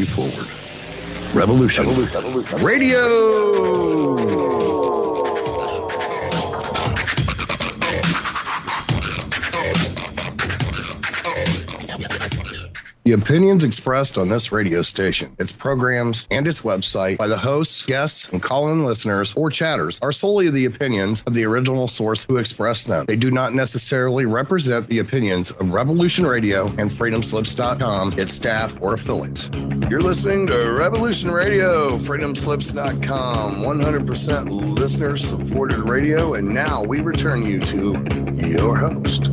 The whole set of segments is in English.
forward. Revolution Radio! The opinions expressed on this radio station, its programs, and its website by the hosts, guests, and call-in listeners or chatters are solely the opinions of the original source who expressed them. They do not necessarily represent the opinions of Revolution Radio and FreedomSlips.com, its staff, or affiliates. You're listening to Revolution Radio, FreedomSlips.com, 100% listener-supported radio, and now we return you to your host.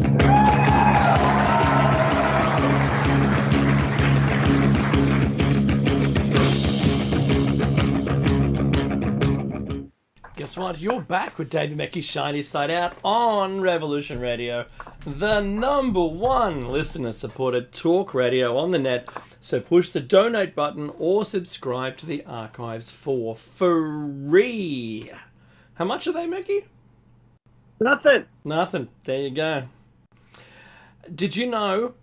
Guess what? You're back with David Mackey's Shiny Side Out on Revolution Radio, the #1 listener-supported talk radio on the net. So push the donate button or subscribe to the archives for free. How much are they, Mackey? Nothing. There you go. Did you know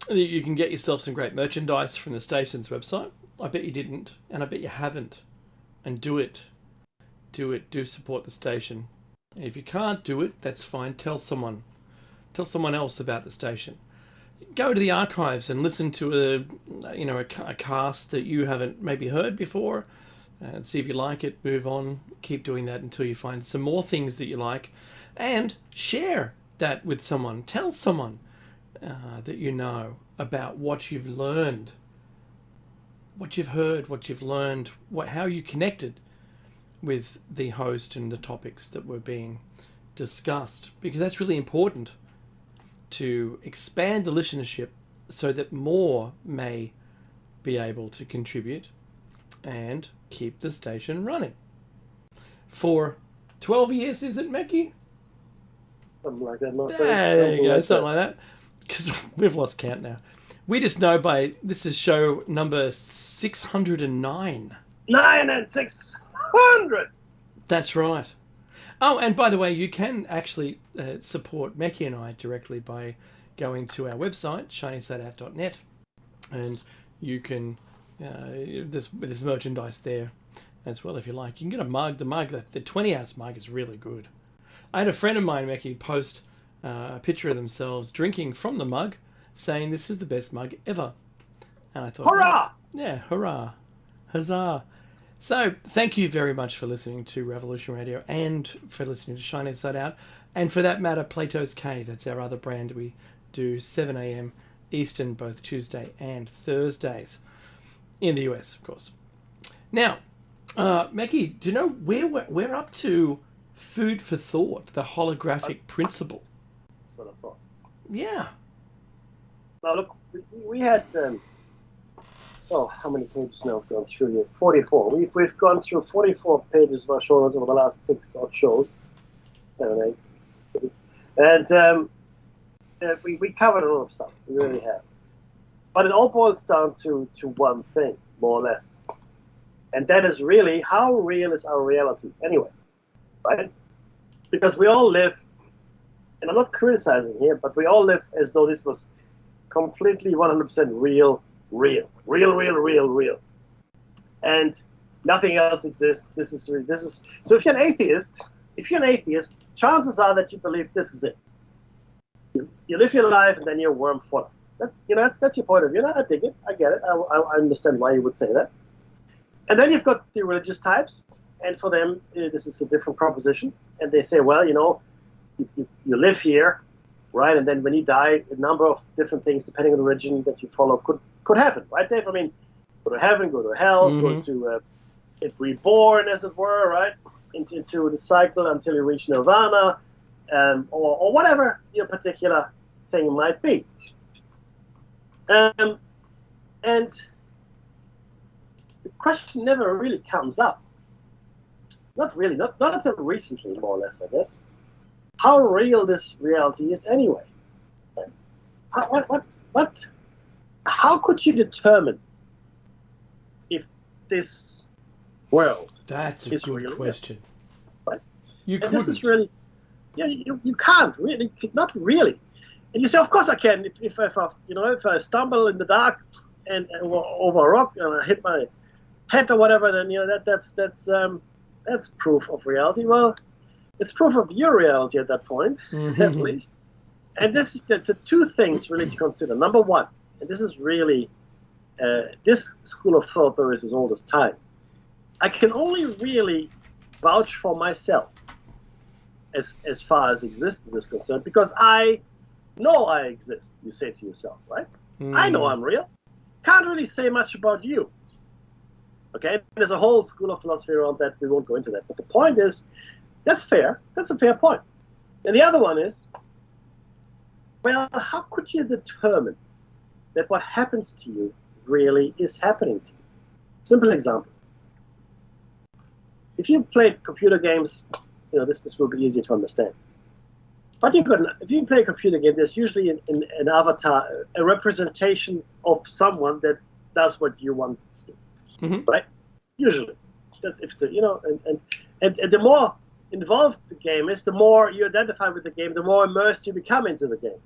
that you can get yourself some great merchandise from the station's website? I bet you didn't, and I bet you haven't. And do it. Do support the station. And if you can't do it, that's fine. Tell someone else about the station. Go to the archives and listen to a cast that you haven't maybe heard before, and see if you like it. Move on. Keep doing that until you find some more things that you like, and share that with someone. Tell someone that you know about what you've learned, what you've heard, what you've learned, how you connected with the host and the topics that were being discussed, because that's really important to expand the listenership so that more may be able to contribute and keep the station running. For 12 years, is it, Mackie? Something like that. There you go, something like that. Because we've lost count now. We just know this is show number 609. 9 and 600. That's right. Oh, and by the way, you can actually support Mackie and I directly by going to our website, shinysideout.net, and you can there's merchandise there as well if you like. You can get a mug. The 20-ounce mug is really good. I had a friend of mine, Mackie, post a picture of themselves drinking from the mug, saying this is the best mug ever. And I thought, hurrah! Yeah, hurrah, huzzah. So, thank you very much for listening to Revolution Radio and for listening to Shine Inside Out. And for that matter, Plato's Cave. That's our other brand. We do 7 a.m. Eastern, both Tuesday and Thursdays. In the US, of course. Now, Mackie, do you know we're up to Food for Thought, the holographic principle? That's what I thought. Yeah. Now, look, we had... how many pages now have gone through here? 44. We've gone through 44 pages of our shows over the last 6 odd shows. 7, 8. And we covered a lot of stuff. We really have. But it all boils down to one thing, more or less. And that is really, how real is our reality anyway? Right? Because we all live, and I'm not criticizing here, but we all live as though this was completely 100% real. And nothing else exists. This is so if you're an atheist, chances are that you believe this is it. You live your life and then you're a worm fodder. That's your point of view. I dig it. I get it. I understand why you would say that. And then you've got the religious types, and for them this is a different proposition. And they say, well, you live here, right? And then when you die, a number of different things, depending on the religion that you follow, could happen, right, Dave? I mean, go to heaven, go to hell, go to get reborn, as it were, right, into the cycle until you reach nirvana, or whatever your particular thing might be. And the question never really comes up. Not really, not until recently, more or less, I guess. How real this reality is anyway. How could you determine if this world That's a good question. Right? You couldn't. couldn't. This is really, you can't really, not really. And you say, of course I can. If I stumble in the dark and over a rock and I hit my head or whatever, then that's proof of reality. Well, it's proof of your reality at that point, at least. And that's two things really to consider. Number one, and this is really this school of thought though is as old as time. I can only really vouch for myself as far as existence is concerned, because I know I exist, you say to yourself, right? I know I'm real. Can't really say much about you. Okay? There's a whole school of philosophy around that. We won't go into that. But the point is, that's fair. That's a fair point. And the other one is, well, how could you determine that what happens to you really is happening to you? Simple example. If you played computer games, this will be easier to understand. But if you play a computer game, there's usually an avatar, a representation of someone that does what you want to do, right? Usually, that's if it's and the more involved the game is, the more you identify with the game, the more immersed you become into the game.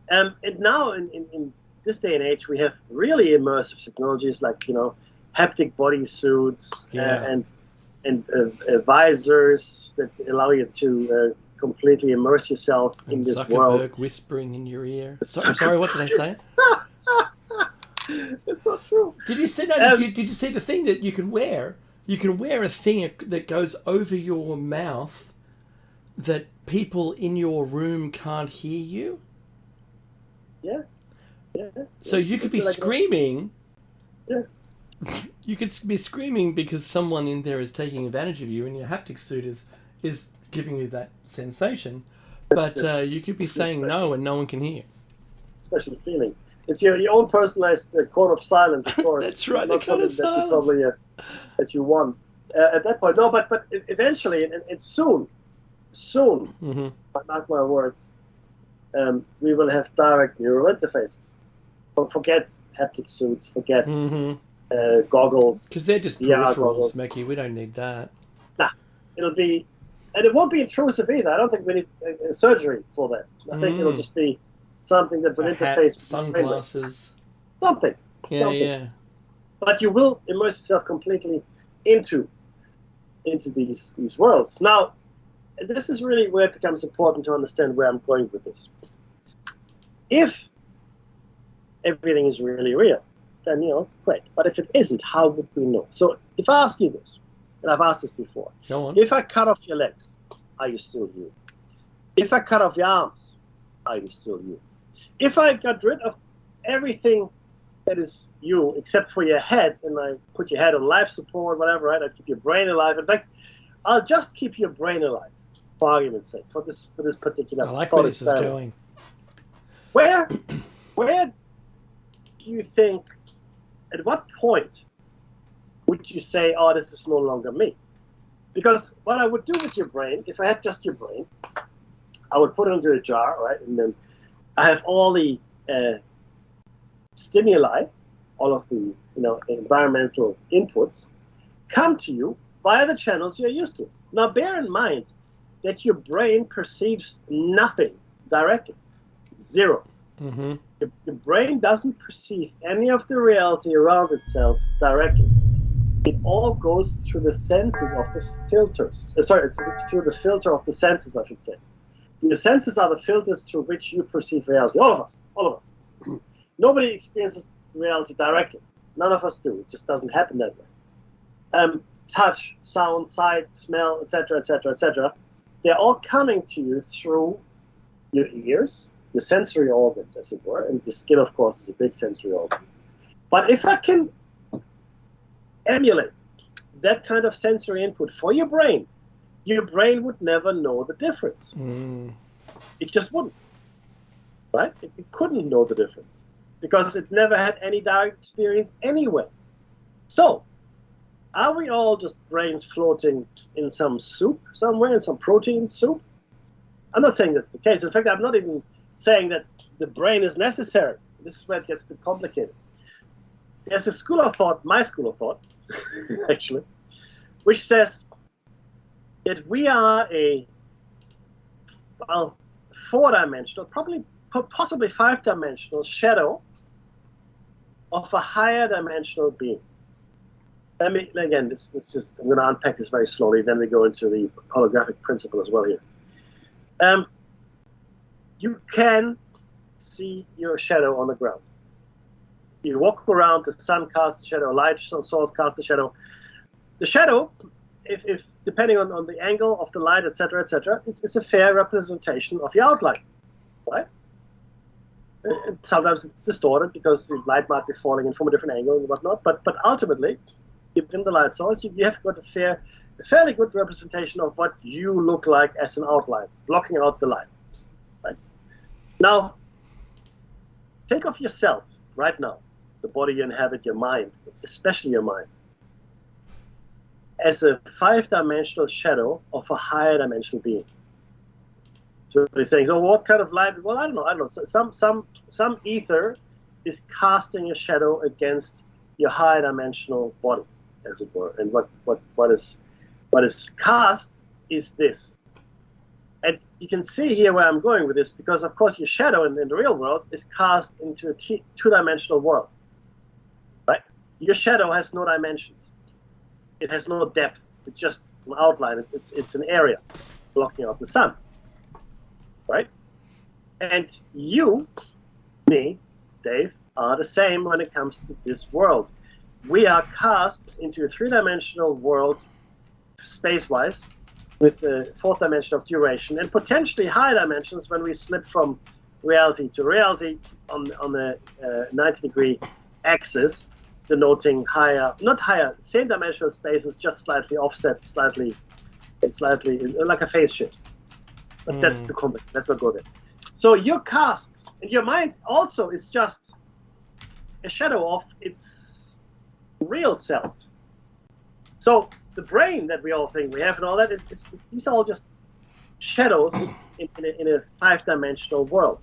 And now in this day and age, we have really immersive technologies like haptic body suits and visors that allow you to completely immerse yourself in this world. Zuckerberg whispering in your ear. Sorry, what did I say? It's so true. Did you see Did you see the thing that you can wear? You can wear a thing that goes over your mouth that people in your room can't hear you. Yeah. So you could be screaming. Yeah. You could be screaming because someone in there is taking advantage of you, and your haptic suit is giving you that sensation. But you could be saying no, and no one can hear. Special feeling. It's your own personalized code of silence, of course. That's right, the code of silence. That you want at that point. No, but eventually, and soon, mark my words, we will have direct neural interfaces. Forget haptic suits. Forget goggles. Because they're just peripherals, Mickey. We don't need that. Nah, it'll be, and it won't be intrusive either. I don't think we need surgery for that. I think it'll just be something that will interface with sunglasses. Something. Yeah. But you will immerse yourself completely into these worlds. Now, this is really where it becomes important to understand where I'm going with this. If everything is really real, then great. But if it isn't, how would we know? So if I ask you this, and I've asked this before, go on. If I cut off your legs, are you still you? If I cut off your arms, are you still you? If I got rid of everything that is you except for your head, and I put your head on life support, whatever, right? I keep your brain alive. In fact, I'll just keep your brain alive, for argument's sake, for this particular. I like where this is going. Where do you think? At what point would you say, "Oh, this is no longer me"? Because what I would do with your brain, if I had just your brain, I would put it into a jar, right, and then I have all the stimuli, all of the environmental inputs, come to you via the channels you're used to. Now, bear in mind that your brain perceives nothing directly, zero. Mm-hmm. The brain doesn't perceive any of the reality around itself directly. It all goes through the senses of the filters. Through the filter of the senses, I should say. The senses are the filters through which you perceive reality. All of us. Nobody experiences reality directly. None of us do. It just doesn't happen that way. Touch, sound, sight, smell, etc., etc., etc. They're all coming to you through your ears, your sensory organs, as it were, and the skin, of course, is a big sensory organ. But if I can emulate that kind of sensory input for your brain would never know the difference. It just wouldn't. Right? It couldn't know the difference because it never had any direct experience anyway. So, are we all just brains floating in some soup somewhere, in some protein soup? I'm not saying that's the case. In fact, I'm not even saying that the brain is necessary. This is where it gets a bit complicated. There's a school of thought, my school of thought, actually, which says that we are a, four-dimensional, possibly five-dimensional shadow of a higher dimensional being. Let me, again, it's just, I'm going to unpack this very slowly, then we go into the holographic principle as well here. You can see your shadow on the ground. You walk around, the sun casts a shadow, light source casts a shadow. The shadow, if depending on the angle of the light, etc., is a fair representation of your outline, right? And sometimes it's distorted because the light might be falling in from a different angle and whatnot, but ultimately, given the light source, you have got a fairly good representation of what you look like as an outline, blocking out the light. Right? Now, think of yourself right now, the body you inhabit, your mind, especially your mind, as a 5-dimensional shadow of a higher dimensional being. So they're saying, so what kind of light? Well, I don't know. So some ether is casting a shadow against your higher dimensional body, as it were. And what is cast is this. And you can see here where I'm going with this, because of course your shadow in the real world is cast into a 2-dimensional world, right? Your shadow has no dimensions. It has no depth. It's just an outline. It's an area blocking out the sun, right? And you, me, Dave, are the same when it comes to this world. We are cast into a 3-dimensional world, space-wise, with the 4th dimension of duration, and potentially higher dimensions when we slip from reality to reality on the 90-degree axis, denoting higher, not higher, same dimensional spaces, just slightly offset, slightly like a phase shift. But that's too complex. Let's not go there. So your cast and your mind also is just a shadow of its real self. So the brain that we all think we have and all that is these are all just shadows in a 5-dimensional world.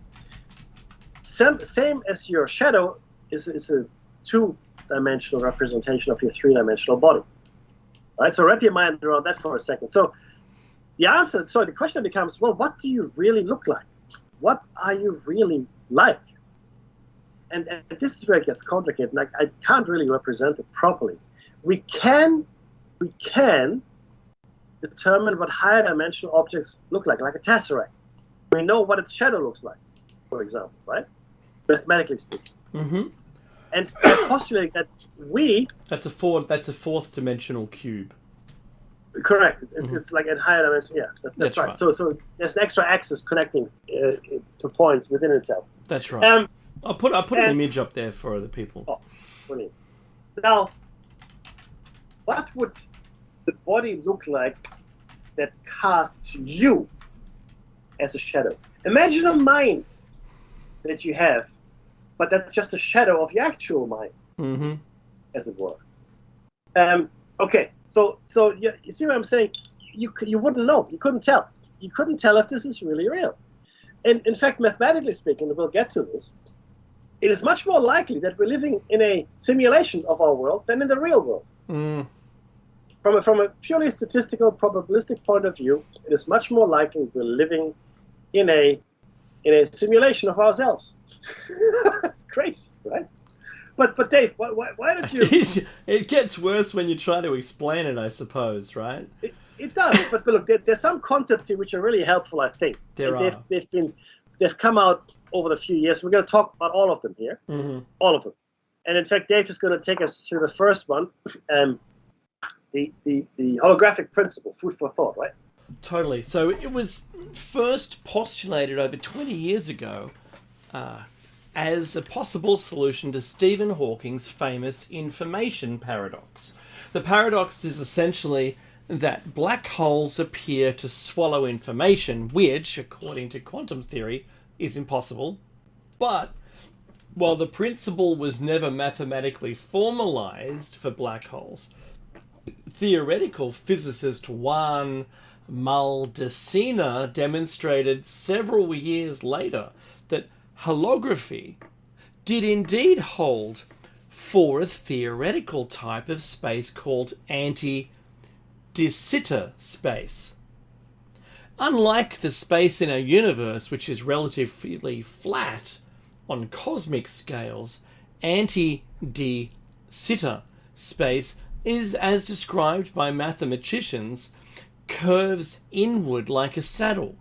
Same as your shadow is a 2-dimensional representation of your 3-dimensional body. Right? So wrap your mind around that for a second. So the question becomes, well, what do you really look like? What are you really like? And this is where it gets complicated. Like, I can't really represent it properly. We can determine what higher dimensional objects look like a tesseract. We know what its shadow looks like, for example, right? Mathematically speaking. Mm-hmm. And I postulate that that's a 4th dimensional cube. Correct. It's like at higher dimension. Yeah, that's right. So there's an extra axis connecting to points within itself. That's right. I'll put an image up there for the people. Oh, brilliant. Now, what would the body look like that casts you as a shadow? Imagine a mind that you have, but that's just a shadow of your actual mind, as it were. Okay, so you see what I'm saying? You wouldn't know. You couldn't tell. You couldn't tell if this is really real. And in fact, mathematically speaking, and we'll get to this, it is much more likely that we're living in a simulation of our world than in the real world. From a purely statistical, probabilistic point of view, it is much more likely we're living in a simulation of ourselves. It's crazy, right? But Dave, why don't you? It gets worse when you try to explain it, I suppose, right? It does, but look, there's some concepts here which are really helpful, I think. They've come out over the few years. We're going to talk about all of them here, all of them. And in fact, Dave is going to take us through the first one, the holographic principle, food for thought, right? Totally. So it was first postulated over 20 years ago as a possible solution to Stephen Hawking's famous information paradox. The paradox is essentially that black holes appear to swallow information, which, according to quantum theory, is impossible. But while the principle was never mathematically formalized for black holes, theoretical physicist Juan Maldacena demonstrated several years later that holography did indeed hold for a theoretical type of space called anti-de Sitter space. Unlike the space in our universe, which is relatively flat on cosmic scales, anti-de de Sitter space is, as described by mathematicians, curves inward like a saddle.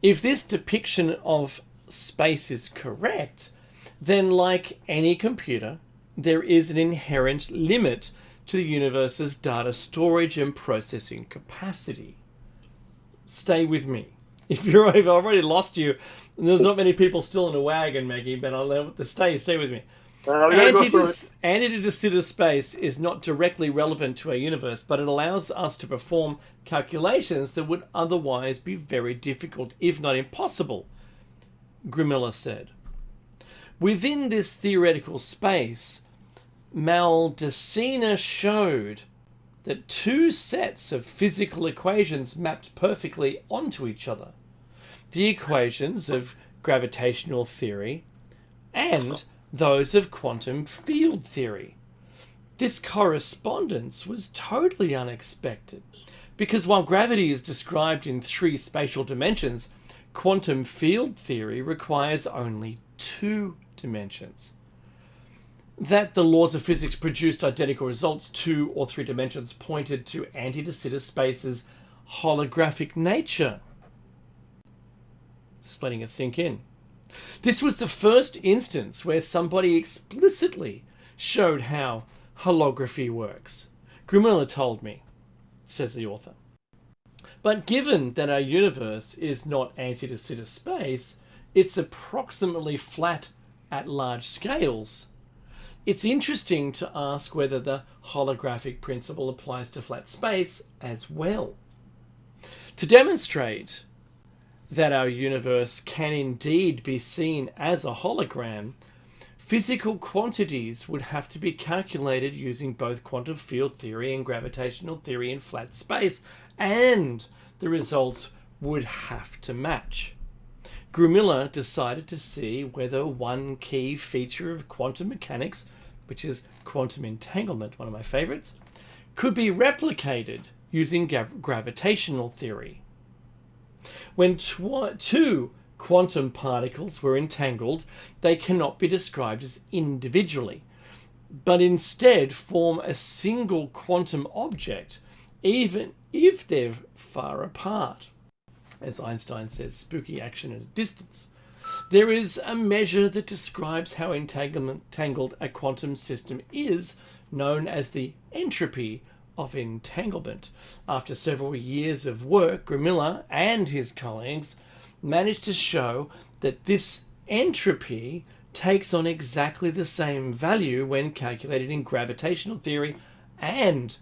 If this depiction of space is correct, then like any computer, there is an inherent limit to the universe's data storage and processing capacity. Stay with me. If I've already lost you, and there's not many people still in a wagon, Maggie, but I'll stay with me. Anti-de Sitter space is not directly relevant to our universe, but it allows us to perform calculations that would otherwise be very difficult, if not impossible, Grimilla said. Within this theoretical space, Maldacena showed that two sets of physical equations mapped perfectly onto each other. The equations of gravitational theory and those of quantum field theory. This correspondence was totally unexpected, because while gravity is described in 3 spatial dimensions, quantum field theory requires only 2 dimensions. That the laws of physics produced identical results 2 or 3 dimensions pointed to anti-de Sitter space's holographic nature. Just letting it sink in. This was the first instance where somebody explicitly showed how holography works. Grimilla told me, says the author. But given that our universe is not anti-de Sitter space, it's approximately flat at large scales, it's interesting to ask whether the holographic principle applies to flat space as well. To demonstrate that our universe can indeed be seen as a hologram, physical quantities would have to be calculated using both quantum field theory and gravitational theory in flat space, and the results would have to match. Grimilla decided to see whether one key feature of quantum mechanics, which is quantum entanglement, one of my favorites, could be replicated using gravitational theory. When 2 quantum particles were entangled, they cannot be described as individually, but instead form a single quantum object, even if they're far apart. As Einstein says, spooky action at a distance. There is a measure that describes how entangled a quantum system is, known as the entropy of entanglement. After several years of work, Grimilla and his colleagues managed to show that this entropy takes on exactly the same value when calculated in gravitational theory and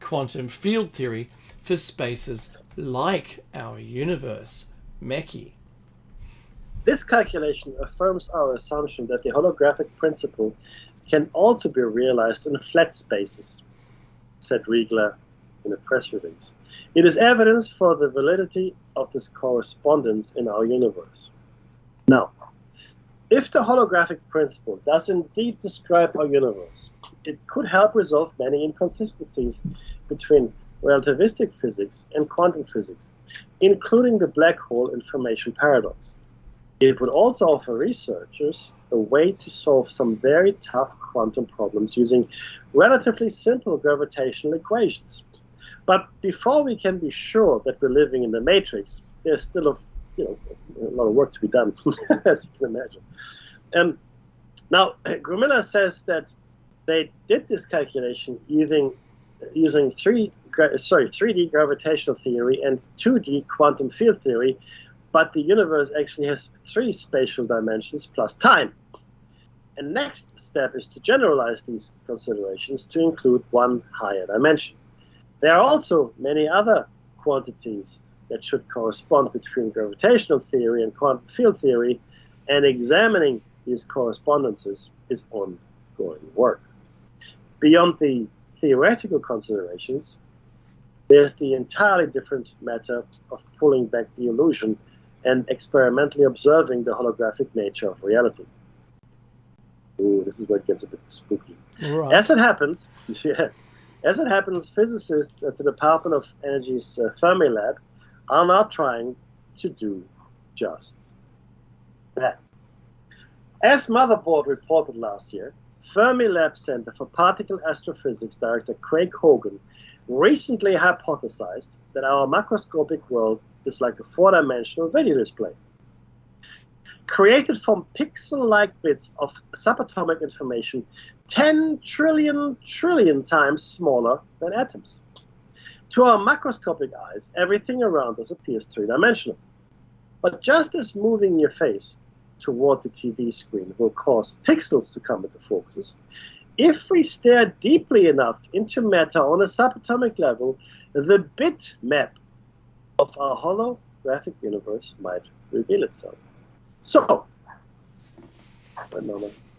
quantum field theory for spaces like our universe. Meki. This calculation affirms our assumption that the holographic principle can also be realized in flat spaces, said Riegler in a press release. It is evidence for the validity of this correspondence in our universe. Now, if the holographic principle does indeed describe our universe, it could help resolve many inconsistencies between relativistic physics and quantum physics, including the black hole information paradox. It would also offer researchers a way to solve some very tough quantum problems using relatively simple gravitational equations. But before we can be sure that we're living in the matrix, there's still a lot of work to be done, as you can imagine. Now, Grimilla says that they did this calculation using 3D gravitational theory and 2D quantum field theory, but the universe actually has 3 spatial dimensions plus time. And next step is to generalize these considerations to include one higher dimension. There are also many other quantities that should correspond between gravitational theory and quantum field theory, and examining these correspondences is ongoing work. Beyond the theoretical considerations, there's the entirely different matter of pulling back the illusion and experimentally observing the holographic nature of reality. Ooh, this is where it gets a bit spooky. Right. As it happens, physicists at the Department of Energy's Fermi Lab are now trying to do just that. As Motherboard reported last year, Fermilab Center for Particle Astrophysics Director Craig Hogan recently hypothesized that our macroscopic world is like a four-dimensional video display, created from pixel-like bits of subatomic information 10 trillion times smaller than atoms. To our macroscopic eyes, everything around us appears three-dimensional. But just as moving your face toward the TV screen will cause pixels to come into focus, if we stare deeply enough into matter on a subatomic level, the bit map of our holographic universe might reveal itself. So,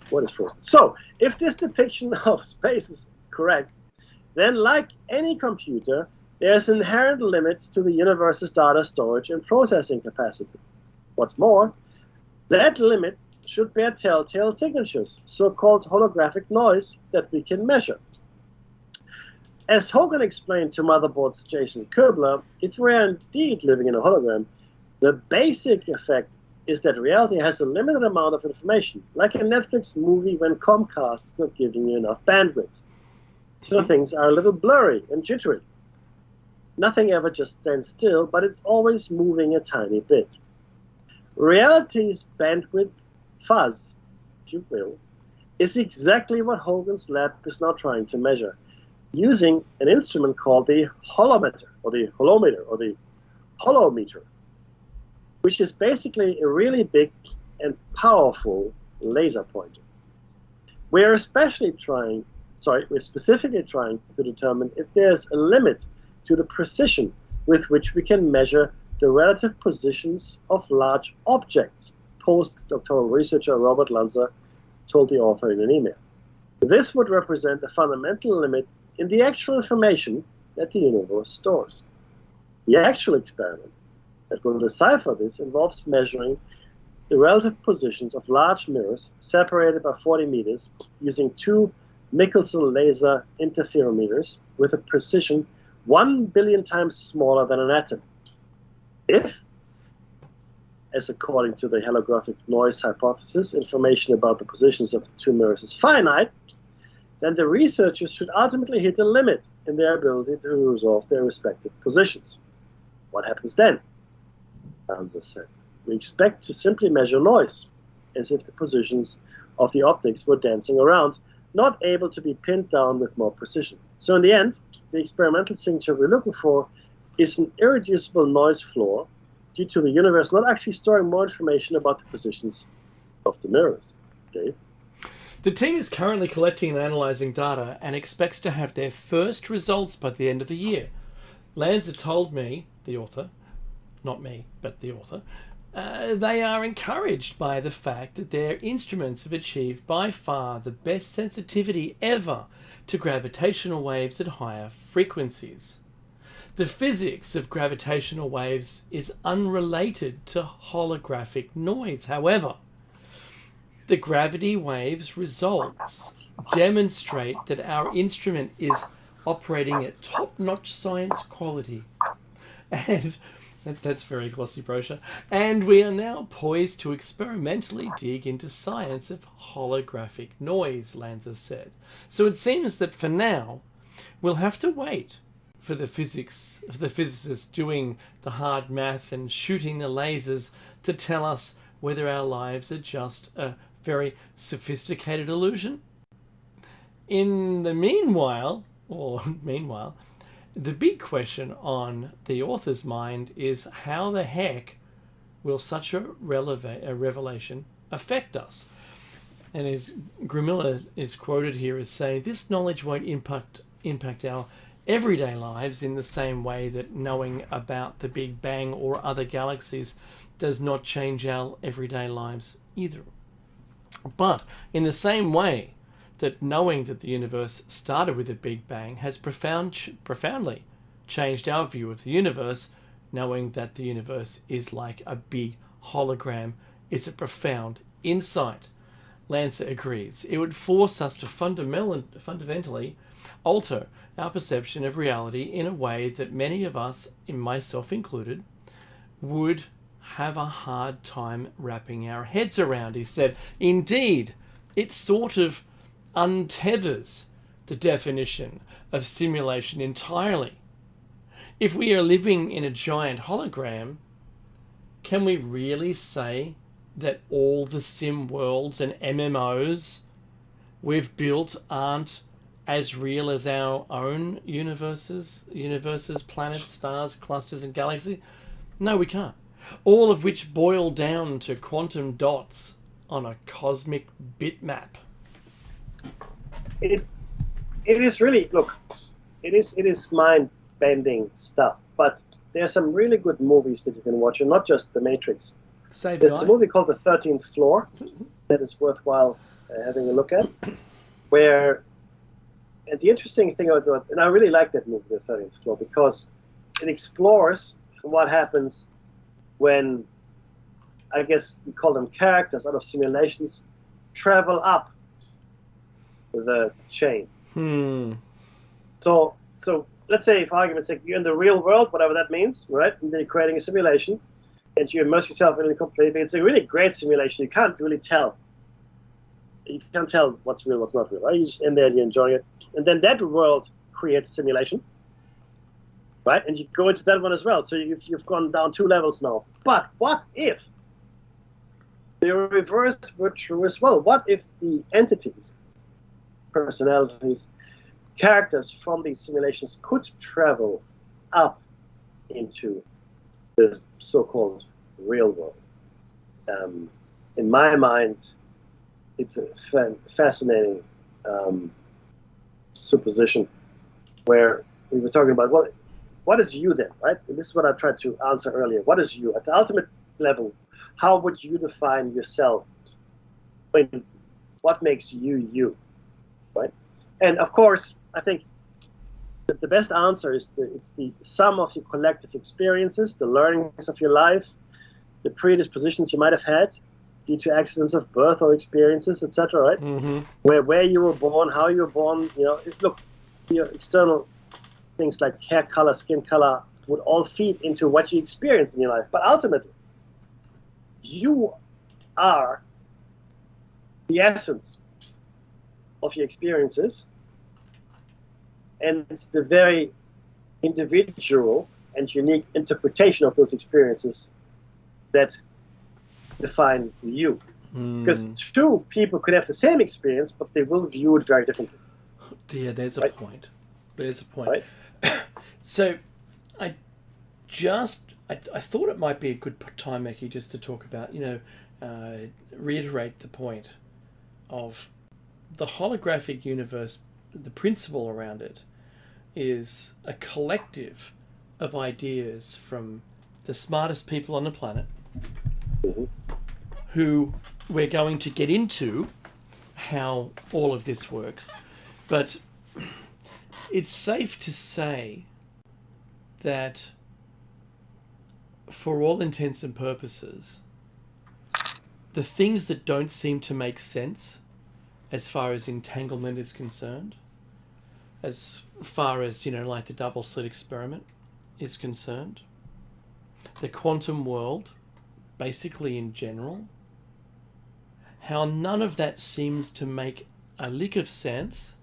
what is frozen? So, if this depiction of space is correct, then like any computer, there's an inherent limit to the universe's data storage and processing capacity. What's more, that limit should bear telltale signatures, so-called holographic noise, that we can measure. As Hogan explained to Motherboard's Jason Kurbler, if we are indeed living in a hologram, the basic effect is that reality has a limited amount of information, like a Netflix movie when Comcast is not giving you enough bandwidth. So things are a little blurry and jittery. Nothing ever just stands still, but it's always moving a tiny bit. Reality's bandwidth fuzz, if you will, is exactly what Hogan's lab is now trying to measure, using an instrument called the holometer, or the holometer, which is basically a really big and powerful laser pointer. We're specifically trying to determine if there's a limit to the precision with which we can measure the relative positions of large objects, postdoctoral researcher Robert Lanza told the author in an email. This would represent a fundamental limit in the actual information that the universe stores. The actual experiment that will decipher this involves measuring the relative positions of large mirrors separated by 40 meters using two Michelson laser interferometers with a precision 1 billion times smaller than an atom. If, as according to the holographic noise hypothesis, information about the positions of the two mirrors is finite, then the researchers should ultimately hit a limit in their ability to resolve their respective positions. What happens then? Lanza said, we expect to simply measure noise, as if the positions of the optics were dancing around, not able to be pinned down with more precision. So in the end, the experimental signature we're looking for is an irreducible noise floor due to the universe not actually storing more information about the positions of the mirrors. Dave? The team is currently collecting and analysing data and expects to have their first results by the end of the year. Lanza told me, the author, not me, but the author, they are encouraged by the fact that their instruments have achieved by far the best sensitivity ever to gravitational waves at higher frequencies. The physics of gravitational waves is unrelated to holographic noise. However, the gravity waves results demonstrate that our instrument is operating at top-notch science quality. And that's very glossy brochure. And we are now poised to experimentally dig into science of holographic noise, Lanza said. So it seems that for now, we'll have to wait for the physicists doing the hard math and shooting the lasers to tell us whether our lives are just a very sophisticated illusion. In the meanwhile, the big question on the author's mind is how the heck will such a revelation affect us? And as Grimilla is quoted here as saying, this knowledge won't impact our everyday lives in the same way that knowing about the Big Bang or other galaxies does not change our everyday lives either. But in the same way that knowing that the universe started with a Big Bang has profoundly changed our view of the universe, knowing that the universe is like a big hologram is a profound insight. Lanza agrees. It would force us to fundamentally alter our perception of reality in a way that many of us, and myself included, would have a hard time wrapping our heads around, he said. Indeed, it sort of untethers the definition of simulation entirely. If we are living in a giant hologram, can we really say that all the sim worlds and MMOs we've built aren't as real as our own universes, planets, stars, clusters, and galaxies? No, we can't. All of which boil down to quantum dots on a cosmic bitmap. It is really, look, it is mind-bending stuff, but there's some really good movies that you can watch, and not just The Matrix. There's a movie called The 13th Floor that is worthwhile having a look at, where, and the interesting thing about it, and I really like that movie, The 13th Floor, because it explores what happens when, I guess we call them characters out of simulations, travel up the chain. So let's say, for argument's sake, you're in the real world, whatever that means, right? And then you're creating a simulation, and you immerse yourself in it completely. It's a really great simulation. You can't really tell. You can't tell what's real, what's not real, right? You're just in there and you're enjoying it. And then that world creates a simulation, right? And you go into that one as well. So you've gone down 2 levels now. But what if the reverse were true as well? What if the entities, personalities, characters from these simulations could travel up into the so-called real world? In my mind, it's a fascinating supposition where we were talking about, well, what is you then, right? And this is what I tried to answer earlier. What is you? At the ultimate level, how would you define yourself? What makes you you, right? And of course, I think that the best answer is it's the sum of your collective experiences, the learnings of your life, the predispositions you might have had due to accidents of birth or experiences, etc., right? Mm-hmm. Where you were born, how you were born, look, your external things like hair color, skin color would all feed into what you experience in your life. But ultimately, you are the essence of your experiences, and it's the very individual and unique interpretation of those experiences that define you. Because 2 people could have the same experience, but they will view it very differently. Yeah, there's a right? point. There's a point. Right? So, I thought it might be a good time, Mickey, just to talk about, reiterate the point of the holographic universe. The principle around it is a collective of ideas from the smartest people on the planet, who we're going to get into how all of this works. But it's safe to say that for all intents and purposes, the things that don't seem to make sense as far as entanglement is concerned, as far as, like the double slit experiment is concerned, the quantum world, basically in general, how none of that seems to make a lick of sense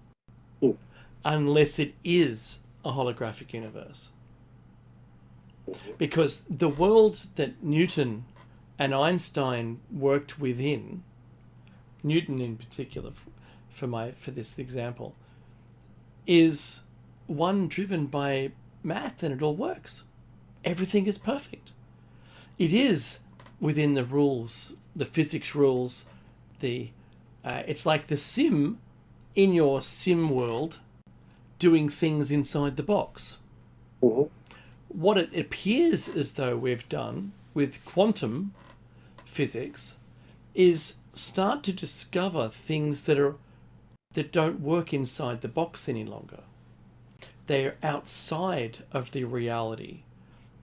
unless it is a holographic universe. Because the worlds that Newton and Einstein worked within, Newton in particular, for this example, is one driven by math, and it all works. Everything is perfect. It is within the rules, the physics rules. It's like the sim in your sim world doing things inside the box. What it appears as though we've done with quantum physics is start to discover things that don't work inside the box any longer. They are outside of the reality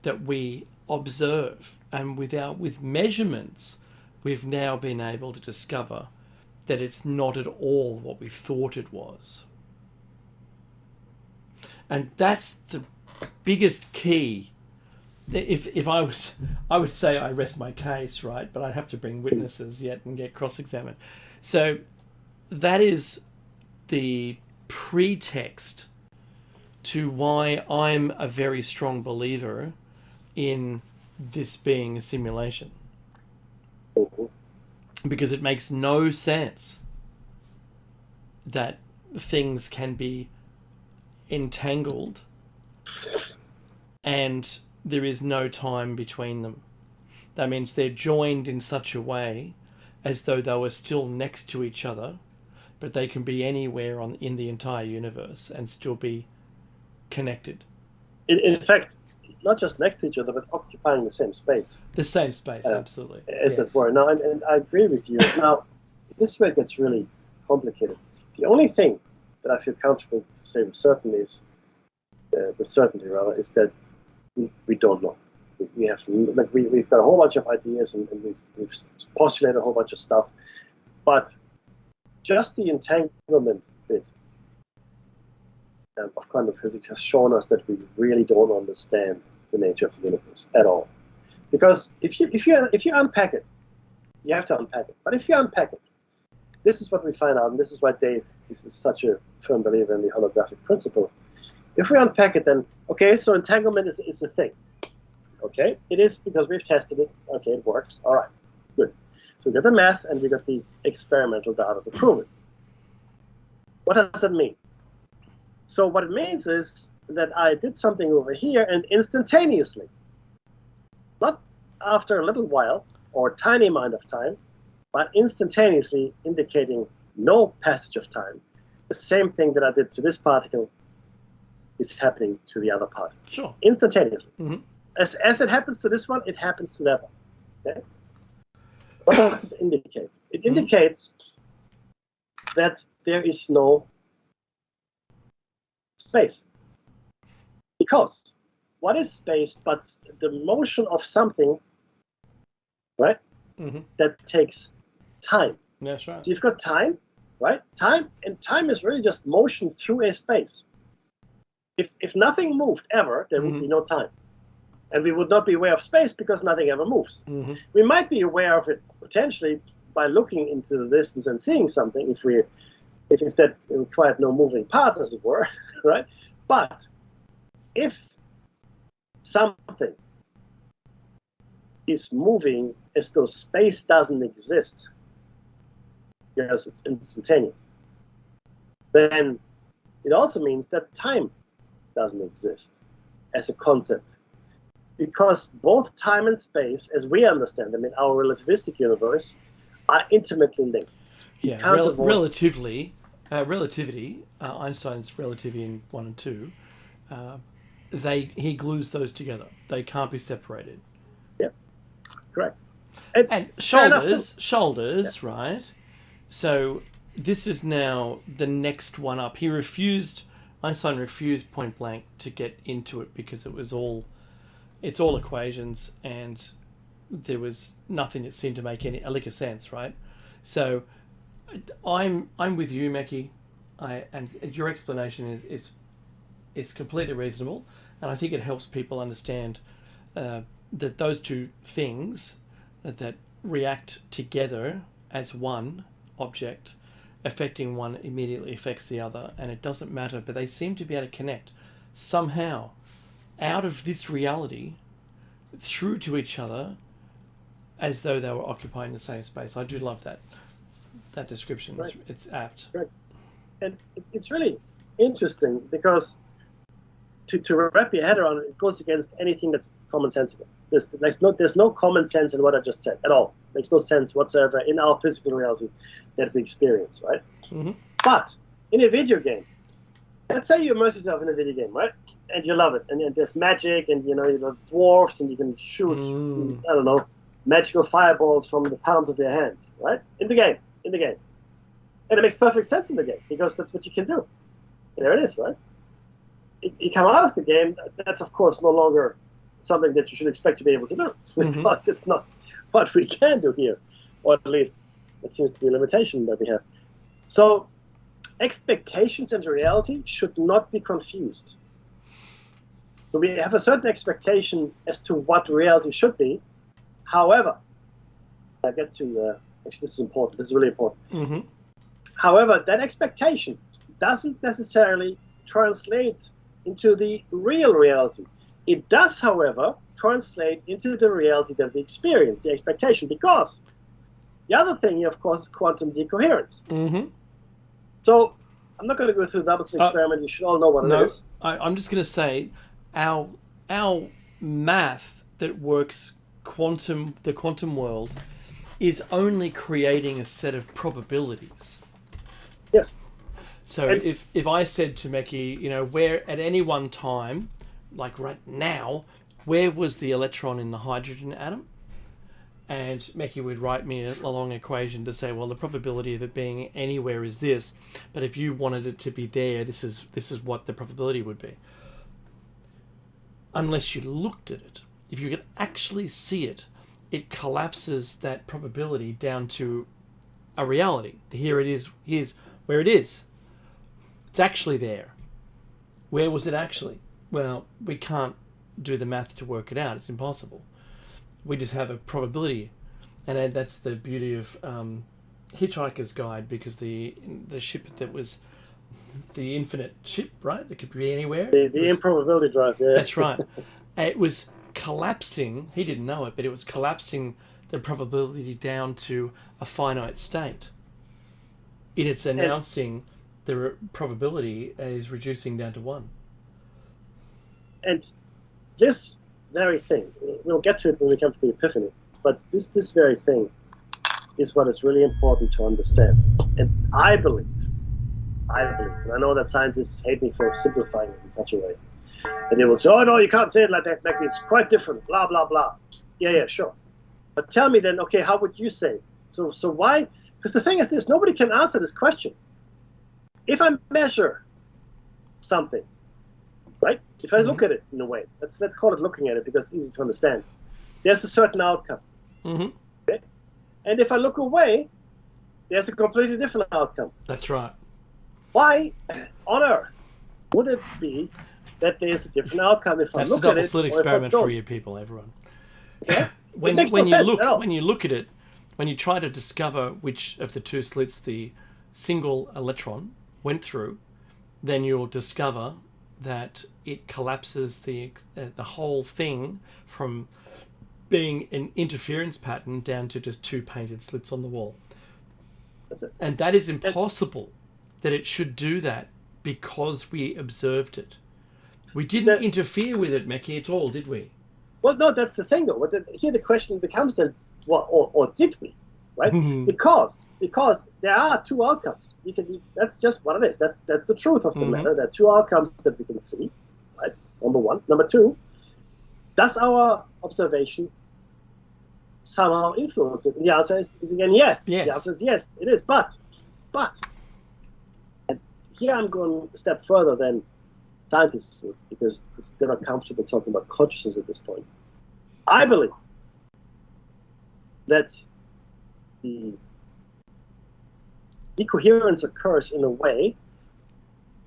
that we observe, and with measurements, we've now been able to discover that it's not at all what we thought it was. And that's the biggest key. If I would say I rest my case, right? But I'd have to bring witnesses yet and get cross-examined. So that is the pretext to why I'm a very strong believer in this being a simulation. Because it makes no sense that things can be entangled and there is no time between them. That means they're joined in such a way as though they were still next to each other, but they can be anywhere in the entire universe and still be connected. In fact, not just next to each other, but occupying the same space. The same space, absolutely. As it were. Now, and I agree with you. Now, this is where it gets really complicated. The only thing that I feel comfortable to say with certainty is that we don't know. We've got a whole bunch of ideas and we've postulated a whole bunch of stuff, but just the entanglement bit of quantum physics has shown us that we really don't understand the nature of the universe at all. Because if you unpack it, you have to unpack it. But if you unpack it, this is what we find out, and this is why Dave is such a firm believer in the holographic principle. If we unpack it, then okay, so entanglement is a thing. Okay, it is because we've tested it. Okay, it works. All right, good. So we got the math and we got the experimental data to prove it. What does that mean? So what it means is that I did something over here and instantaneously, not after a little while or a tiny amount of time, but instantaneously indicating no passage of time, the same thing that I did to this particle is happening to the other particle. Sure. Instantaneously. Mm-hmm. As it happens to this one, it happens to that one. Okay? What does this indicate? It indicates that there is no space. Because what is space but the motion of something, right? Mm-hmm. That takes time. That's right. So you've got time, right? Time is really just motion through a space. If nothing moved ever, there would be no time. And we would not be aware of space because nothing ever moves. Mm-hmm. We might be aware of it potentially by looking into the distance and seeing something if that required no moving parts, as it were, right? But if something is moving as though space doesn't exist because it's instantaneous, then it also means that time doesn't exist as a concept. Because both time and space, as we understand them in our relativistic universe, are intimately linked. Yeah, relativity, Einstein's relativity in 1 and 2, he glues those together. They can't be separated. Yeah, correct. And shoulders, yeah. Right? So this is now the next one up. Einstein refused point blank to get into it because it's all equations, and there was nothing that seemed to make any a lick of sense, right? So I'm with you, Meki, and your explanation is completely reasonable, and I think it helps people understand that those two things that react together as one object, affecting one immediately affects the other, and it doesn't matter, but they seem to be able to connect somehow out of this reality through to each other as though they were occupying the same space. I do love that description. Right. It's apt. Right. And it's really interesting because to wrap your head around it, it goes against anything that's commonsensical. There's no common sense in what I just said at all. Makes no sense whatsoever in our physical reality that we experience, right? Mm-hmm. But in a video game, let's say you immerse yourself in a video game, right? And you love it, and there's magic, and you know dwarfs, and you can shoot, I don't know, magical fireballs from the palms of your hands, right? In the game, and it makes perfect sense in the game because that's what you can do. And there it is, right? You come out of the game, that's of course no longer something that you should expect to be able to do because it's not what we can do here, or at least it seems to be a limitation that we have. So expectations and reality should not be confused. So we have a certain expectation as to what reality should be. However, actually this is important. This is really important. Mm-hmm. However, that expectation doesn't necessarily translate into the real reality. It does, however, translate into the reality that we experience, the expectation, because the other thing, of course, is quantum decoherence. Mm-hmm. So I'm not going to go through the double slit experiment. You should all know what it is. I'm just going to say our math that works the quantum world is only creating a set of probabilities. Yes. So if I said to Meki, where at any one time, like right now, where was the electron in the hydrogen atom? And Meki would write me a long equation to say, well, the probability of it being anywhere is this, but if you wanted it to be there, this is what the probability would be. Unless you looked at it. If you could actually see it, it collapses that probability down to a reality. Here it is. Here's where it is. It's actually there. Where was it actually? Well, we can't do the math to work it out. It's impossible. We just have a probability, and that's the beauty of Hitchhiker's Guide, because the ship that was the infinite ship, right? That could be anywhere. The improbability drive. Yeah. That's right. It was collapsing. He didn't know it, but it was collapsing the probability down to a finite state. It's announcing the probability is reducing down to 1. And this very thing, we'll get to it when we come to the Epiphany, but this very thing is what is really important to understand. And I believe, and I know that scientists hate me for simplifying it in such a way, and they will say, oh no, you can't say it like that, Mackie, it's quite different, blah, blah, blah. Yeah, sure. But tell me then, okay, how would you say? So why? Because the thing is this, nobody can answer this question. If I measure something, right? If I look at it in a way, let's call it looking at it because it's easy to understand. There's a certain outcome. Mm-hmm. Okay? And if I look away, there's a completely different outcome. That's right. Why on earth would it be that there's a different outcome if I look at it? That's the double slit experiment for you people, everyone. Okay? when you look at it, when you try to discover which of the two slits the single electron went through, then you'll discover that it collapses the whole thing from being an interference pattern down to just 2 painted slits on the wall. That's it. And that is impossible that it should do that because we observed it. We didn't interfere with it, Meki, at all, did we? Well, no, that's the thing, though. Here the question becomes then, well, or did we? Right? Because there are 2 outcomes. That's just what it is. That's the truth of the matter. There are 2 outcomes that we can see. Right? Number 1. Number 2, does our observation somehow influence it? And the answer is again yes. The answer is yes, it is. But, and here I'm going a step further than scientists would, because they're not comfortable talking about consciousness at this point. I believe that the decoherence occurs in a way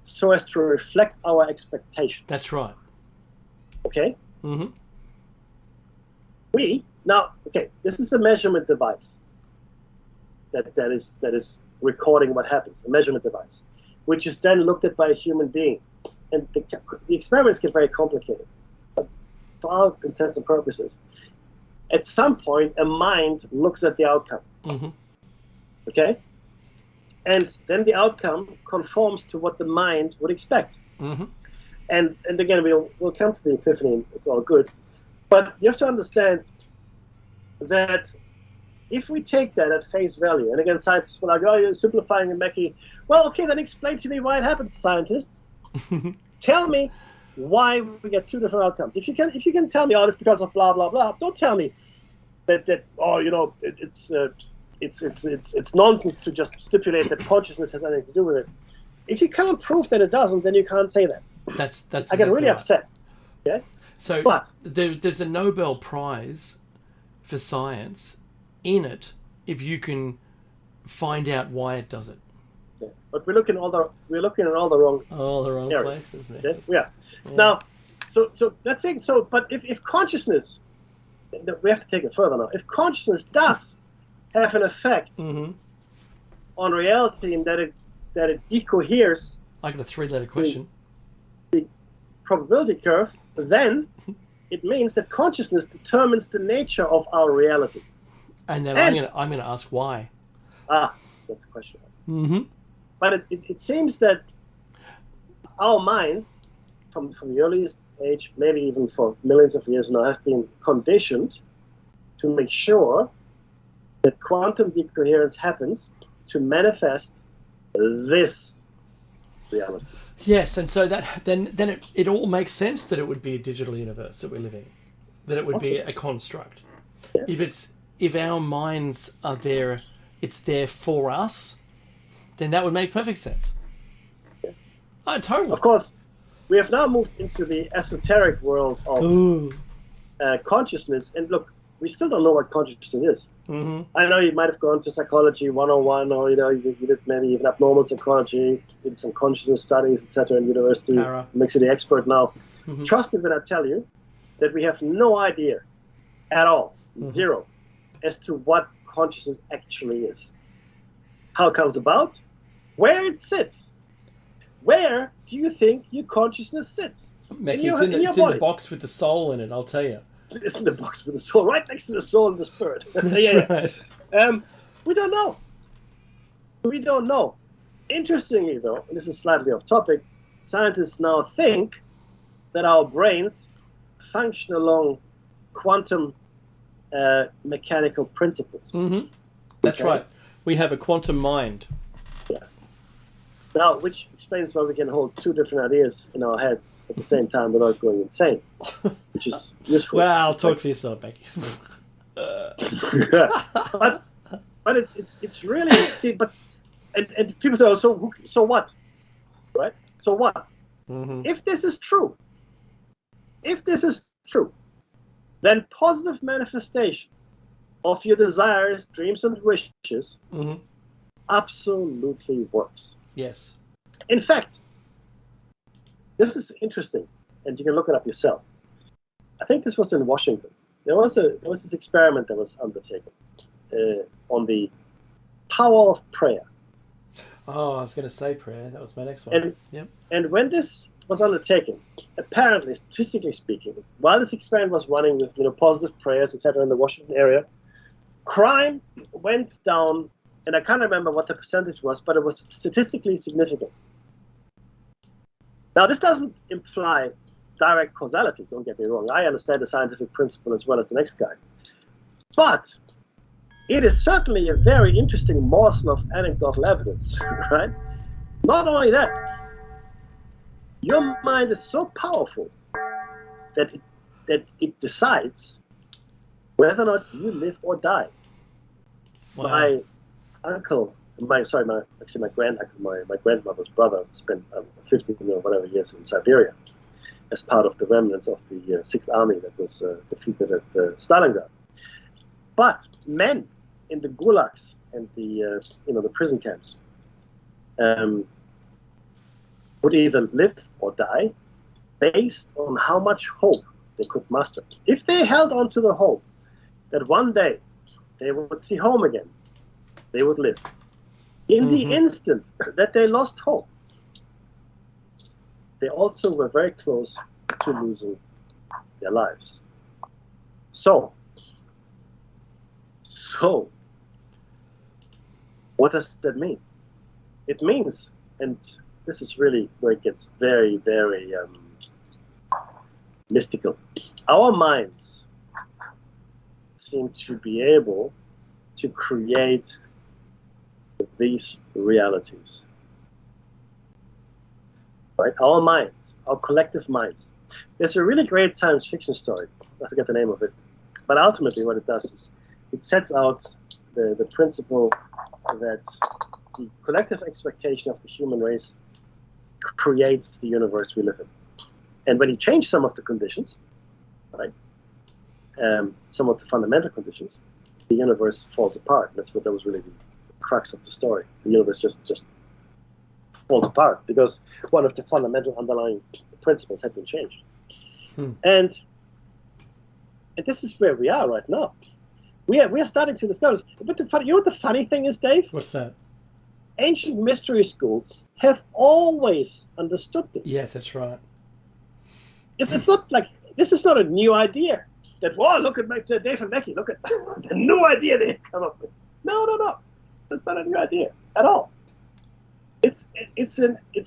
so as to reflect our expectation. That's right. Okay? Mm-hmm. This is a measurement device that is recording what happens, a measurement device, which is then looked at by a human being. And the experiments get very complicated. But for all intents and purposes, at some point, a mind looks at the outcome. Mm-hmm. Okay? And then the outcome conforms to what the mind would expect. Mm-hmm. And again, we'll come to the Epiphany, and it's all good. But you have to understand that if we take that at face value, and again, scientists will like, oh, you're simplifying and Mackie. Well, okay, then explain to me why it happens, scientists. Tell me why we get 2 different outcomes. If you can tell me, oh, it's because of blah blah blah. Don't tell me that it's nonsense to just stipulate that consciousness has anything to do with it. If you can't prove that it doesn't, then you can't say that. That's I get really upset. Yeah. So there's a Nobel Prize for science in it if you can find out why it does it. Yeah. But we're looking at all the wrong areas. Places, man. Yeah. Now, so let's say so. But if consciousness, we have to take it further now. If consciousness does have an effect on reality, in that it decoheres I got a 3-letter question. The probability curve, then it means that consciousness determines the nature of our reality. And then I'm gonna ask why. That's a question. But it seems that our minds, from the earliest age, maybe even for millions of years now, have been conditioned to make sure that quantum decoherence happens to manifest this reality. Yes, and so that then it all makes sense that it would be a digital universe that we're living in, that it would be a construct. Yeah. If our minds are there, it's there for us, then that would make perfect sense. Yeah. Oh, totally. Of course, we have now moved into the esoteric world of consciousness, and look, we still don't know what consciousness is. I know you might have gone to Psychology 101, or you did maybe even abnormal psychology, did some consciousness studies, etc. in university. Makes you the expert now. Trust me when I tell you that we have no idea at all, zero, as to what consciousness actually is, how it comes about, where it sits. Where do you think your consciousness sits? Mickey, it's in the box with the soul in it, I'll tell you. It's in the box with the soul, right next to the soul and the spirit. That's right. We don't know. We don't know. Interestingly, though, and this is slightly off topic, scientists now think that our brains function along quantum mechanical principles. That's right. We have a quantum mind. Yeah. Now, which explains why we can hold two different ideas in our heads at the same time without going insane, which is useful. Well, talk for yourself, Becky. but it's really and people say, oh, so what, right? So what? If this is true, then positive manifestation of your desires, dreams, and wishes absolutely works. Yes. In fact, this is interesting, and you can look it up yourself. I think this was in Washington. There was this experiment that was undertaken on the power of prayer. Oh, I was going to say prayer. That was my next one. And when this was undertaken, apparently, statistically speaking, while this experiment was running with positive prayers, etc., in the Washington area, crime went down. And I can't remember what the percentage was, but it was statistically significant. Now, this doesn't imply direct causality, don't get me wrong. I understand the scientific principle as well as the next guy. But it is certainly a very interesting morsel of anecdotal evidence, right? Not only that, your mind is so powerful that it decides whether or not you live or die. Wow. My grandmother's brother spent 15 or whatever years in Siberia as part of the remnants of the 6th Army that was defeated at Stalingrad. But men in the gulags and the prison camps would either live or die based on how much hope they could muster. If they held on to the hope that one day they would see home again, they would live. In the instant that they lost hope, they also were very close to losing their lives. So, what does that mean? It means, and this is really where it gets very, very mystical. Our minds seem to be able to create these realities, right? Our minds, our collective minds. There's a really great science fiction story. I forget the name of it, but ultimately, what it does is it sets out the principle that the collective expectation of the human race creates the universe we live in. And when you change some of the conditions, right, some of the fundamental conditions, the universe falls apart. That was really the crux of the story. The universe just falls apart because one of the fundamental underlying principles had been changed. And this is where we are right now. We are starting to discover this. But you know what the funny thing is, Dave? What's that? ancient mystery schools have always understood this. Yes, that's right. It's not like, this is not a new idea. That, wow, look at Dave and Becky, look at the new idea they come up with. No. That's not a new idea at all. It's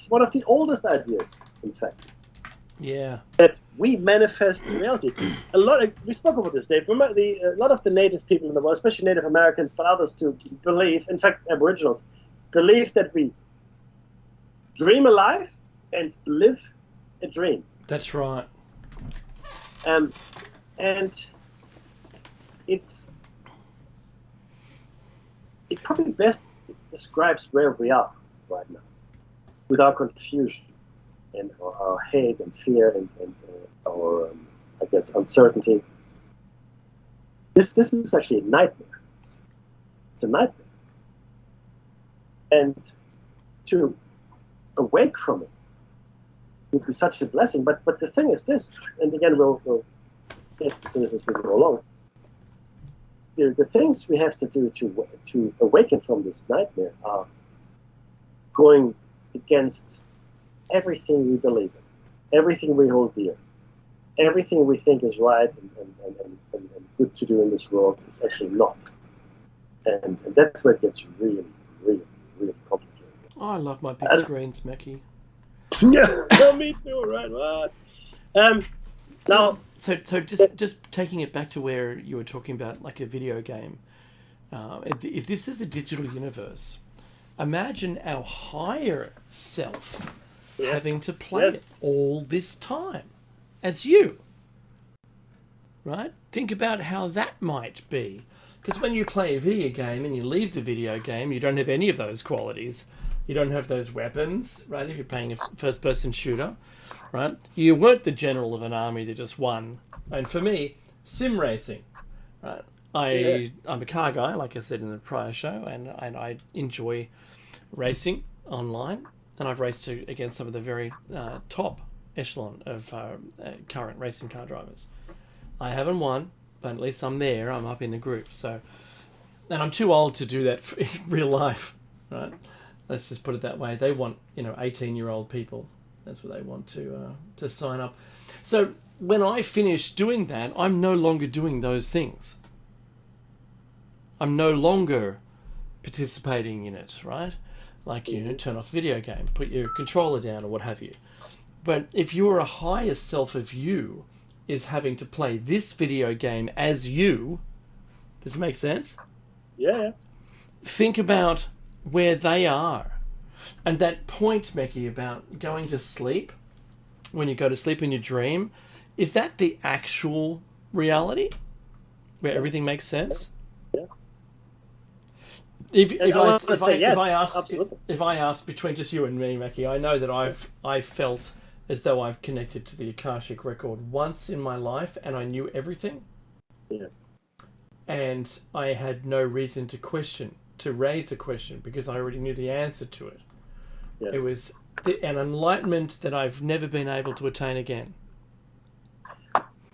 one of the oldest ideas, in fact. Yeah. That we manifest reality. We spoke about this, Dave. Remember, a lot of the native people in the world, especially Native Americans, but others too, believe, in fact, Aboriginals, believe that we dream a life and live a dream. That's right. And it probably best describes where we are right now, with our confusion and our hate and fear and our, I guess, uncertainty. This is actually a nightmare. It's a nightmare. And to awake from it would be such a blessing. But the thing is this, and again, we'll get to this as we go along. The things we have to do to awaken from this nightmare are going against everything we believe in, everything we hold dear, everything we think is right and good to do in this world is actually not. And that's where it gets really, really, really complicated. Oh, I love my big screens, Mackie. Yeah, me too, right? What? Now, so just taking it back to where you were talking about, like a video game. If this is a digital universe, imagine our higher self having to play it all this time as you. Right? Think about how that might be. Because when you play a video game and you leave the video game, you don't have any of those qualities. You don't have those weapons, right? If you're playing a first-person shooter, right? You weren't the general of an army that just won. And for me, sim racing, right? I'm a car guy, like I said in the prior show, and I enjoy racing online. And I've raced against some of the very top echelon of current racing car drivers. I haven't won, but at least I'm there. I'm up in the group. So, and I'm too old to do that in real life, right? Let's just put it that way. They want, 18-year-old people. That's what they want to sign up. So when I finish doing that, I'm no longer doing those things. I'm no longer participating in it, right? Like, turn off video game, put your controller down or what have you. But if you're a higher self of you is having to play this video game as you, does it make sense? Yeah. Think about where they are. And that point, Becky, about going to sleep, when you go to sleep in your dream, is that the actual reality? Where everything makes sense? Yeah. If I asked between just you and me, Mackie, I know that I felt as though I've connected to the Akashic record once in my life and I knew everything. Yes. And I had no reason to raise a question because I already knew the answer to it. Yes. It was an enlightenment that I've never been able to attain again.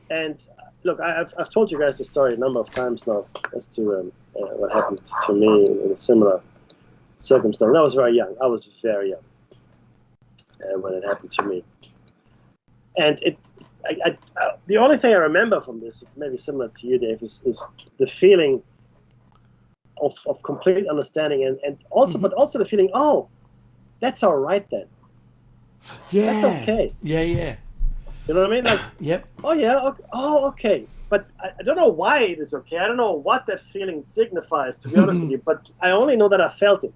And look, I've told you guys the story a number of times now as to what happened to me in a similar circumstance. I was very young. When it happened to me. And the only thing I remember from this, maybe similar to you, Dave, is the feeling of complete understanding and also, but also the feeling, oh, that's all right then. Yeah. That's okay. Yeah. You know what I mean? Like, yep. Oh yeah. Okay. Oh, okay. But I don't know why it is okay. I don't know what that feeling signifies, to be honest with you. But I only know that I felt it.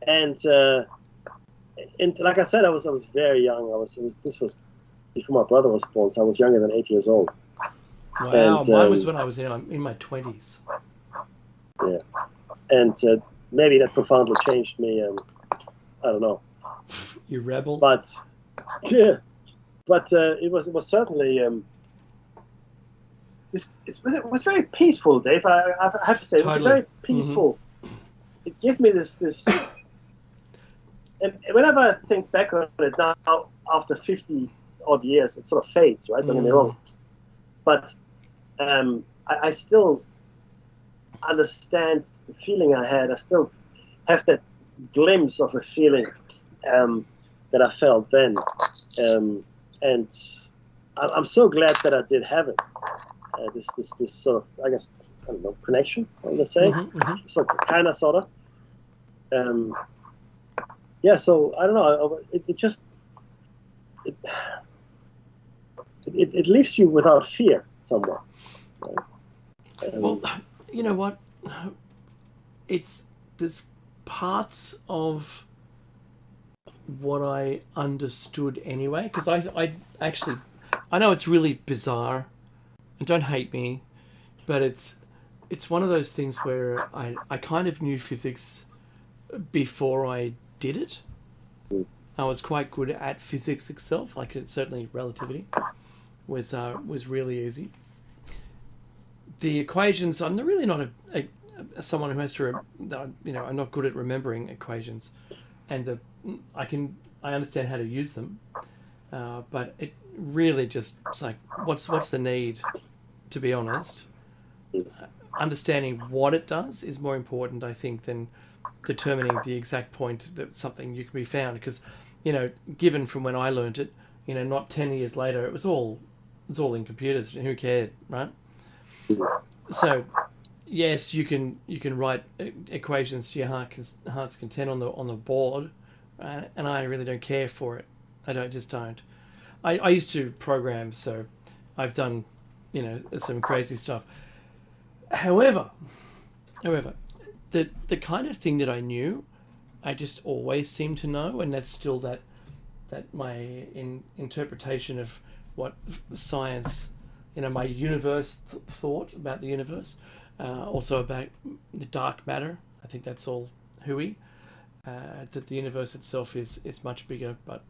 And like I said, I was very young. This was before my brother was born, so I was younger than 8 years old. Wow, and, mine was when I was in my 20s. Yeah, and maybe that profoundly changed me. I don't know. You rebel. But yeah, it was certainly it was very peaceful, Dave. I have to say, it was very peaceful. It gave me this. And whenever I think back on it now, after 50 odd years, it sort of fades, right? Don't get me wrong. But I still understand the feeling I had. I still have that glimpse of a feeling that I felt then, and I'm so glad that I did have it. This sort of, I guess, I don't know, connection, I'm gonna say, so kind of, sort of. Yeah, so I don't know. It leaves you without fear somewhat. Right? Well, you know what? There's parts of what I understood anyway, because I actually, I know it's really bizarre, and don't hate me, but it's one of those things where I kind of knew physics before I did it. I was quite good at physics itself. Like, certainly relativity was really easy. The equations, I'm really not someone who has to, I'm not good at remembering equations, and I understand how to use them, but it really just, it's like, what's the need, to be honest. Understanding what it does is more important, I think, than determining the exact point that something you can be found, because, given from when I learned it, not 10 years later, it's all in computers. Who cared, right? So, yes, you can write equations to your heart's content on the board, and I really don't care for it. I don't. I used to program, so I've done, some crazy stuff. However, the kind of thing that I knew, I just always seemed to know, and that's still that my interpretation of what science, my universe thought about the universe, also about the dark matter. I think that's all hooey. That the universe itself is much bigger, but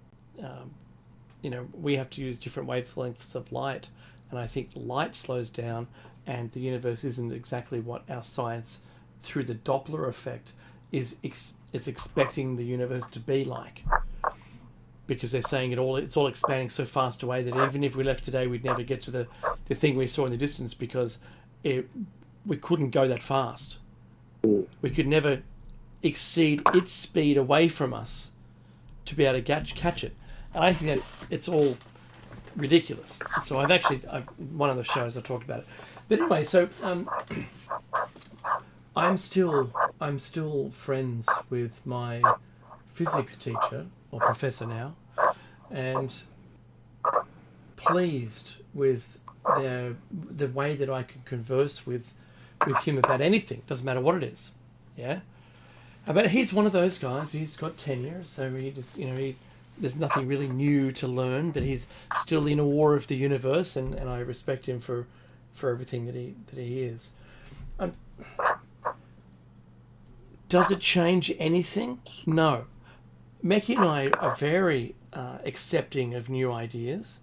we have to use different wavelengths of light, and I think light slows down, and the universe isn't exactly what our science, through the Doppler effect, is expecting the universe to be like, because they're saying it's all expanding so fast away that even if we left today, we'd never get to the thing we saw in the distance, because we couldn't go that fast. We could never exceed its speed away from us to be able to catch it. And I think it's all ridiculous. So I've one of the shows I talked about it. But anyway, so I'm still friends with my physics teacher, or professor now, and pleased with the way that I can converse with him about anything. Doesn't matter what it is. Yeah. But he's one of those guys. He's got tenure, so he just, there's nothing really new to learn, but he's still in awe of the universe, and I respect him for everything that he is. Does it change anything? No. Meki and I are very accepting of new ideas.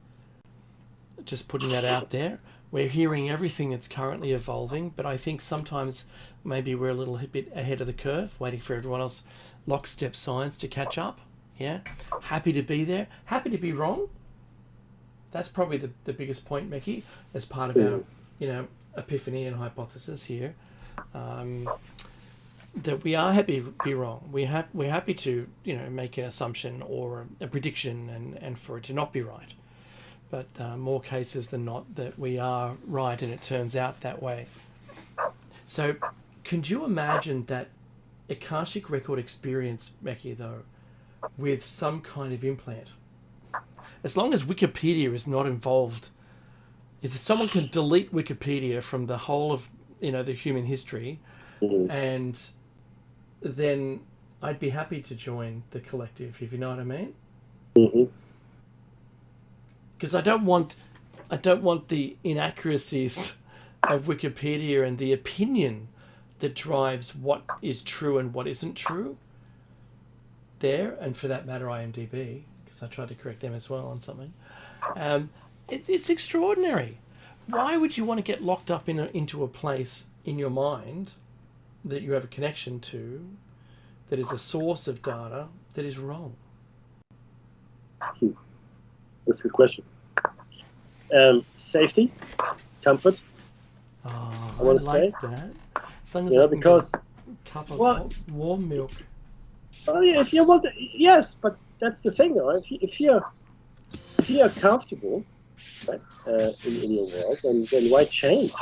Just putting that out there. We're hearing everything that's currently evolving, but I think sometimes maybe we're a little bit ahead of the curve, waiting for everyone else, lockstep science, to catch up. Yeah, happy to be there. Happy to be wrong. That's probably the biggest point, Meki, as part of our, epiphany and hypothesis here. That we are happy to be wrong. We're happy to, make an assumption or a prediction and for it to not be right. But more cases than not that we are right and it turns out that way. So, could you imagine that Akashic record experience, Meki, though, with some kind of implant? As long as Wikipedia is not involved, if someone can delete Wikipedia from the whole of, the human history, and then I'd be happy to join the collective, if you know what I mean. Mm-hmm. Because I don't want the inaccuracies of Wikipedia and the opinion that drives what is true and what isn't true there, and for that matter IMDb, because I tried to correct them as well on something. It's extraordinary. Why would you want to get locked up into a place in your mind that you have a connection to, that is a source of data that is wrong? That's a good question. Safety, comfort. Oh, I want to like say that. As long as I can cup of Well- warm milk. Oh yeah, if you want, yes, but that's the thing, though. If you're comfortable, right, in your world, then why change?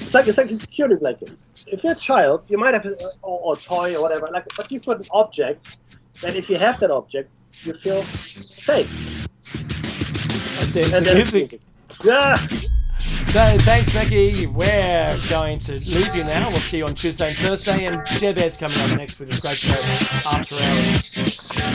It's like a security blanket. If you're a child, you might have or toy or whatever, like, but you've got an object, and if you have that object, you feel safe. And there's And the then music. Yeah. So thanks, Becky. We're going to leave you now. We'll see you on Tuesday and Thursday, and Jeb's coming up next with his great show After Hours. And